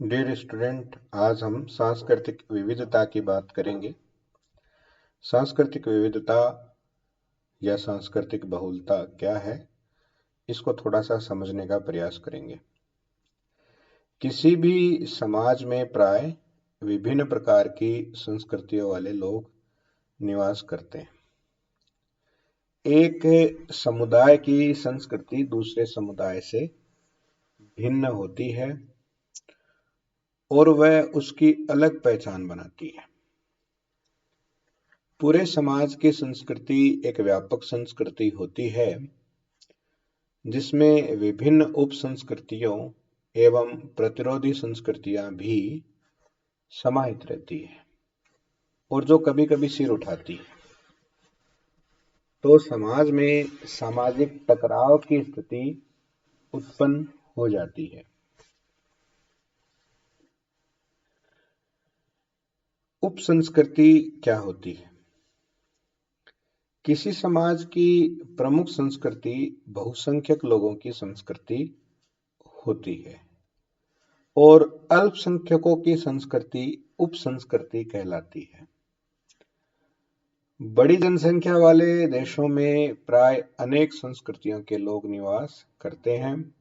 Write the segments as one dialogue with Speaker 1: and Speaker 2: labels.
Speaker 1: Dear student, आज हम सांस्कृतिक विविधता की बात करेंगे। सांस्कृतिक विविधता या सांस्कृतिक बहुलता क्या है, इसको थोड़ा सा समझने का प्रयास करेंगे। किसी भी समाज में प्राय विभिन्न प्रकार की संस्कृतियों वाले लोग निवास करते हैं। एक समुदाय की संस्कृति दूसरे समुदाय से भिन्न होती है और वह उसकी अलग पहचान बनाती है। पूरे समाज की संस्कृति एक व्यापक संस्कृति होती है जिसमें विभिन्न उप संस्कृतियों एवं प्रतिरोधी संस्कृतियां भी समाहित रहती है और जो कभी कभी सिर उठाती है, तो समाज में सामाजिक टकराव की स्थिति उत्पन्न हो जाती है। उप संस्कृति क्या होती है? किसी समाज की प्रमुख संस्कृति बहुसंख्यक लोगों की संस्कृति होती है और अल्पसंख्यकों की संस्कृति उप संस्कृति कहलाती है। बड़ी जनसंख्या वाले देशों में प्राय अनेक संस्कृतियों के लोग निवास करते हैं,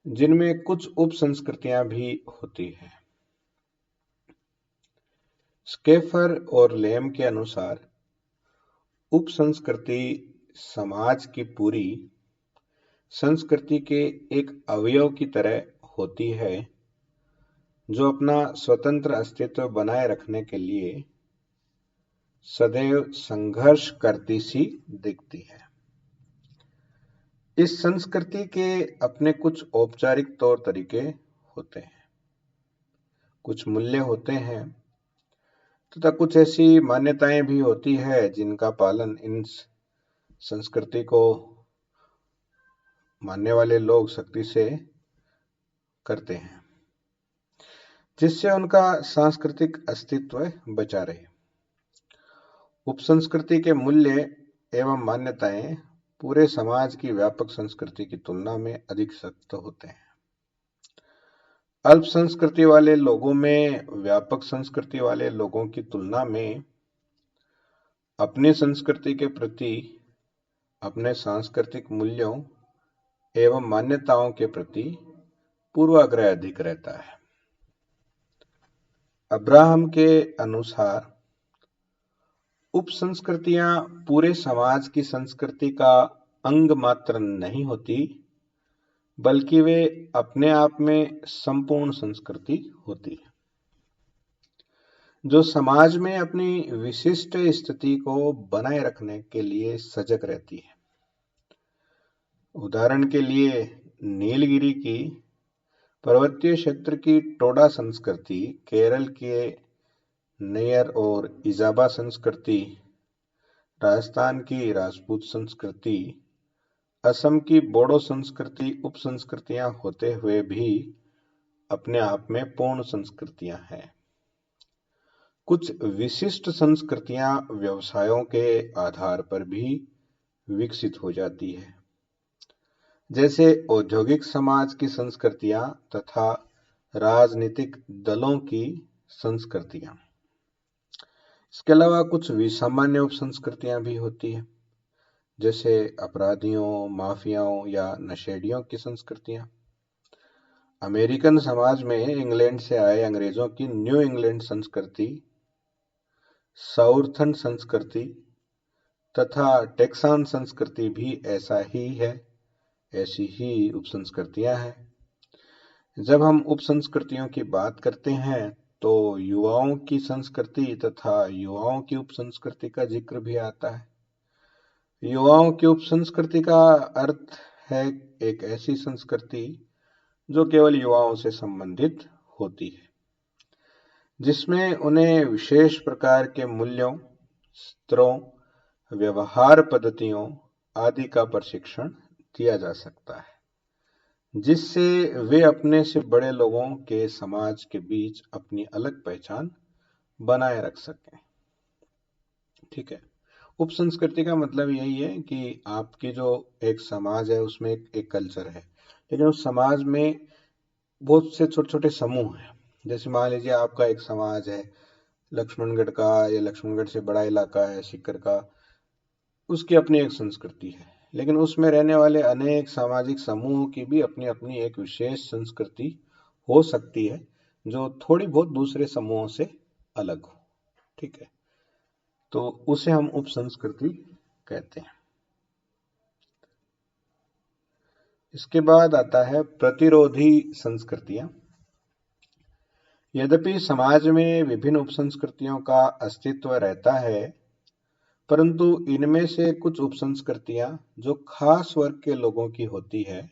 Speaker 1: जिनमें कुछ उप संस्कृतियां भी होती हैं। स्केफर और लेम के अनुसार उप संस्कृति समाज की पूरी संस्कृति के एक अवयव की तरह होती है, जो अपना स्वतंत्र अस्तित्व बनाए रखने के लिए सदैव संघर्ष करती सी दिखती है। इस संस्कृति के अपने कुछ औपचारिक तौर तरीके होते हैं, कुछ मूल्य होते हैं तथा कुछ ऐसी मान्यताएं भी होती है जिनका पालन इन संस्कृति को मानने वाले लोग सख्ती से करते हैं, जिससे उनका सांस्कृतिक अस्तित्व बचा रहे। उपसंस्कृति के मूल्य एवं मान्यताएं पूरे समाज की व्यापक संस्कृति की तुलना में अधिक सख्त होते हैं। अल्प संस्कृति वाले लोगों में व्यापक संस्कृति वाले लोगों की तुलना में अपनी संस्कृति के प्रति, अपने सांस्कृतिक मूल्यों एवं मान्यताओं के प्रति पूर्वाग्रह अधिक रहता है। अब्राहम के अनुसार उप संस्कृतियां पूरे समाज की संस्कृति का अंग मात्र नहीं होती, बल्कि वे अपने आप में संपूर्ण संस्कृति होती है, जो समाज में अपनी विशिष्ट स्थिति को बनाए रखने के लिए सजग रहती है। उदाहरण के लिए नीलगिरी की पर्वतीय क्षेत्र की टोडा संस्कृति, केरल के नैयर और इजाबा संस्कृति, राजस्थान की राजपूत संस्कृति, असम की बोडो संस्कृति उप संस्कृतियां होते हुए भी अपने आप में पूर्ण संस्कृतियां हैं। कुछ विशिष्ट संस्कृतियां व्यवसायों के आधार पर भी विकसित हो जाती है, जैसे औद्योगिक समाज की संस्कृतियां तथा राजनीतिक दलों की संस्कृतियां। इसके अलावा कुछ विसामान्य उप संस्कृतियां भी होती है, जैसे अपराधियों, माफियाओं या नशेड़ियों की संस्कृतियां। अमेरिकन समाज में इंग्लैंड से आए अंग्रेजों की न्यू इंग्लैंड संस्कृति, साउथर्न संस्कृति तथा टेक्सान संस्कृति भी ऐसी ही उप संस्कृतियां हैं। जब हम उप संस्कृतियों की बात करते हैं तो युवाओं की संस्कृति तथा युवाओं की उप संस्कृति का जिक्र भी आता है। युवाओं की उप संस्कृति का अर्थ है एक ऐसी संस्कृति जो केवल युवाओं से संबंधित होती है, जिसमें उन्हें विशेष प्रकार के मूल्यों, स्तरों, व्यवहार पद्धतियों आदि का प्रशिक्षण दिया जा सकता है, जिससे वे अपने से बड़े लोगों के समाज के बीच अपनी अलग पहचान बनाए रख सकें। ठीक है। उप संस्कृति का मतलब यही है कि आपकी जो एक समाज है उसमें एक कल्चर है, लेकिन उस समाज में बहुत से छोटे छोटे समूह हैं। जैसे मान लीजिए आपका एक समाज है लक्ष्मणगढ़ का, या लक्ष्मणगढ़ से बड़ा इलाका है सीकर का, उसकी अपनी एक संस्कृति है, लेकिन उसमें रहने वाले अनेक सामाजिक समूहों की भी अपनी अपनी एक विशेष संस्कृति हो सकती है, जो थोड़ी बहुत दूसरे समूहों से अलग हो। ठीक है, तो उसे हम उप संस्कृति कहते हैं। इसके बाद आता है प्रतिरोधी संस्कृतियां। यद्यपि समाज में विभिन्न उपसंस्कृतियों का अस्तित्व रहता है, परंतु इनमें से कुछ उपसंस्कृतियां जो खास वर्ग के लोगों की होती है,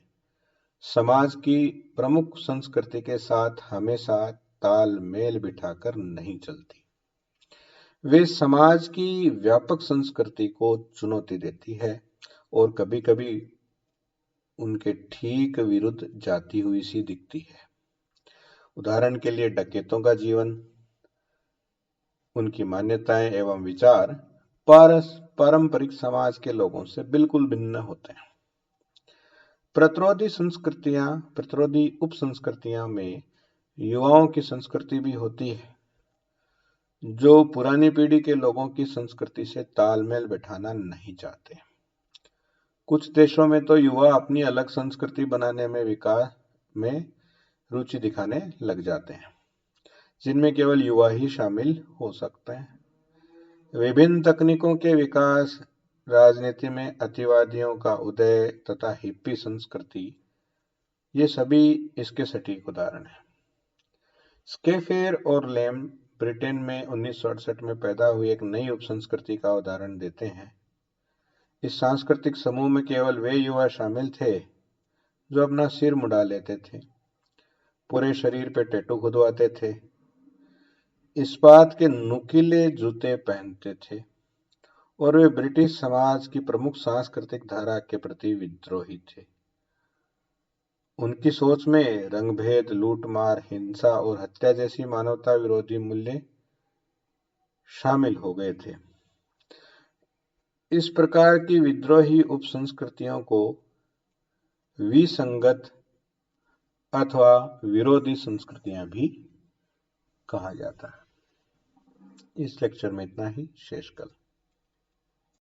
Speaker 1: समाज की प्रमुख संस्कृति के साथ हमेशा तालमेल बिठाकर नहीं चलती। वे समाज की व्यापक संस्कृति को चुनौती देती है और कभी-कभी उनके ठीक विरुद्ध जाती हुई सी दिखती है। उदाहरण के लिए डकैतों का जीवन, उनकी मान्यताएं एवं विचार पारंपरिक समाज के लोगों से बिल्कुल भिन्न होते हैं। प्रतिरोधी उप संस्कृतियां में युवाओं की संस्कृति भी होती है, जो पुरानी पीढ़ी के लोगों की संस्कृति से तालमेल बिठाना नहीं चाहते। कुछ देशों में तो युवा अपनी अलग संस्कृति बनाने में विकास में रुचि दिखाने लग जाते हैं, जिनमें केवल युवा ही शामिल हो सकते हैं। विभिन्न तकनीकों के विकास, राजनीति में अतिवादियों का उदय तथा हिप्पी संस्कृति, ये सभी इसके सटीक उदाहरण हैं। स्केफेर और लेम ब्रिटेन में 1968 में पैदा हुई एक नई उपसंस्कृति का उदाहरण देते हैं। इस सांस्कृतिक समूह में केवल वे युवा शामिल थे जो अपना सिर मुड़ा लेते थे, पूरे शरीर पे टैटू खुदवाते थे, इस्पात के नुकीले जूते पहनते थे और वे ब्रिटिश समाज की प्रमुख सांस्कृतिक धारा के प्रति विद्रोही थे। उनकी सोच में रंगभेद, लूटमार, हिंसा और हत्या जैसी मानवता विरोधी मूल्य शामिल हो गए थे। इस प्रकार की विद्रोही उपसंस्कृतियों को विसंगत अथवा विरोधी संस्कृतियां भी कहा जाता है। इस लेक्चर में इतना ही, शेष कल।